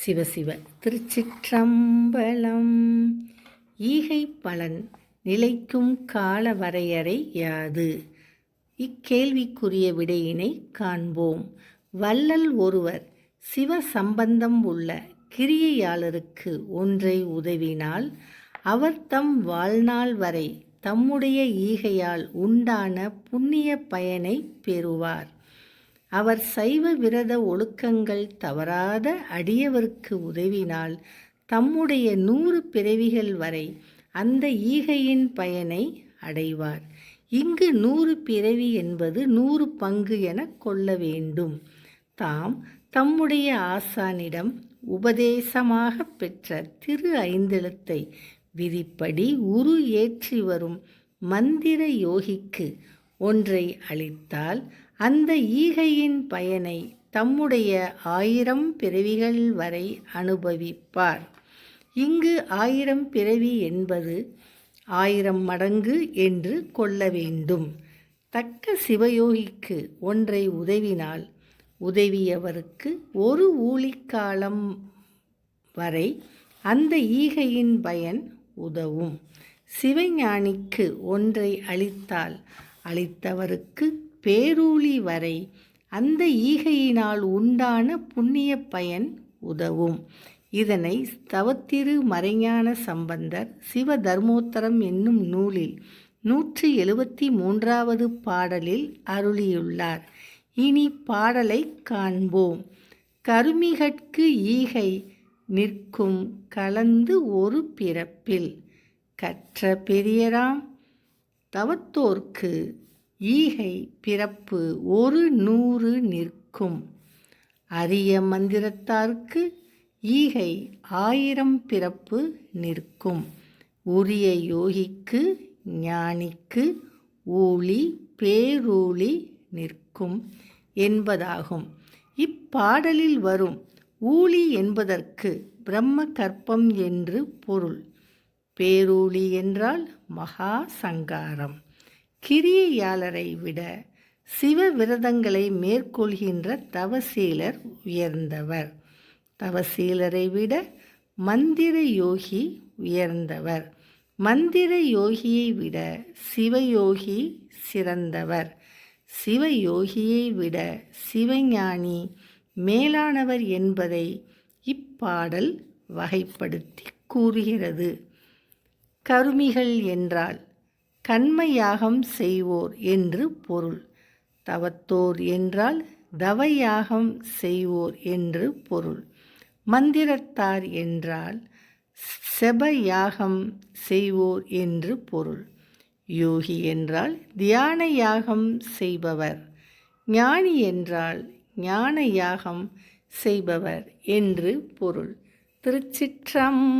சிவசிவ திருச்சிற்றம்பலம். ஈகை பலன் நிலைக்கும் கால வரையறை யாது? இக்கேள்விக்குரிய விடையினை காண்போம். வள்ளல் ஒருவர் சிவ சம்பந்தம் உள்ள கிரியையாளருக்கு ஒன்றை உதவினால் அவர் தம் வாழ்நாள் வரை தம்முடைய ஈகையால் உண்டான புண்ணிய பயனை பெறுவார். அவர் சைவ விரத ஒழுக்கங்கள் தவறாத அடியவருக்கு உதவினால் தம்முடைய 100 பிறவிகள் வரை அந்த ஈகையின் பயனை அடைவார். இங்கு 100 பிறவி என்பது 100 பங்கு என கொள்ள வேண்டும். தம்முடைய ஆசானிடம் உபதேசமாக பெற்ற திரு ஐந்தெழுத்தை விதிப்படி உரு ஏற்றி வரும் மந்திர யோகிக்கு ஒன்றை அளித்தால் அந்த ஈகையின் பயனை தம்முடைய 1000 பிறவிகள் வரை அனுபவிப்பார். இங்கு 1000 பிறவி என்பது 1000 மடங்கு என்று கொள்ள வேண்டும். தக்க சிவயோகிக்கு ஒன்றை உதவினால் உதவியவருக்கு ஒரு ஊழிக்காலம் வரை அந்த ஈகையின் பயன் உதவும். சிவஞானிக்கு ஒன்றை அளித்தால் அளித்தவருக்கு பேரூழி வரை அந்த ஈகையினால் உண்டான புண்ணிய பயன் உதவும். இதனை தவத்திரு மறைஞான சம்பந்தர் சிவ தர்மோத்தரம் என்னும் நூலில் 173வது பாடலில் அருளியுள்ளார். இனி பாடலை காண்போம். கருமிகட்கு ஈகை நிற்கும் கலந்து ஒரு பிறப்பில் கற்ற பெரியராம் தவத்தோர்க்கு ஈகை பிறப்பு 100 நிற்கும். அரிய மந்திரத்தார்க்கு ஈகை 1000 பிறப்பு நிற்கும். உரிய யோகிக்கு ஞானிக்கு ஊழி பேரூழி நிற்கும் என்பதாகும். இப்பாடலில் வரும் ஊழி என்பதற்கு பிரம்ம கற்பம் என்று பொருள். பேரூழி என்றால் மகா சங்காரம். கிரியையாளரை விட சிவ விரதங்களை மேற்கொள்கின்ற தவசீலர் உயர்ந்தவர். தவசீலரை விட மந்திர யோகி உயர்ந்தவர். மந்திர யோகியை விட சிவயோகி சிறந்தவர். சிவயோகியை விட சிவஞானி மேலானவர் என்பதை இப்பாடல் வகைப்படுத்தி கூறுகிறது. கருமிகள் என்றால் கண்மயாகம் செய்வோர் என்று பொருள். தவத்தோர் என்றால் தவயாகம் செய்வோர் என்று பொருள். மந்திரத்தார் என்றால் செபயாகம் செய்வோர் என்று பொருள். யோகி என்றால் தியான யாகம் செய்பவர். ஞானி என்றால் ஞான யாகம் செய்பவர் என்று பொருள். திருச்சிற்றம்பலம்.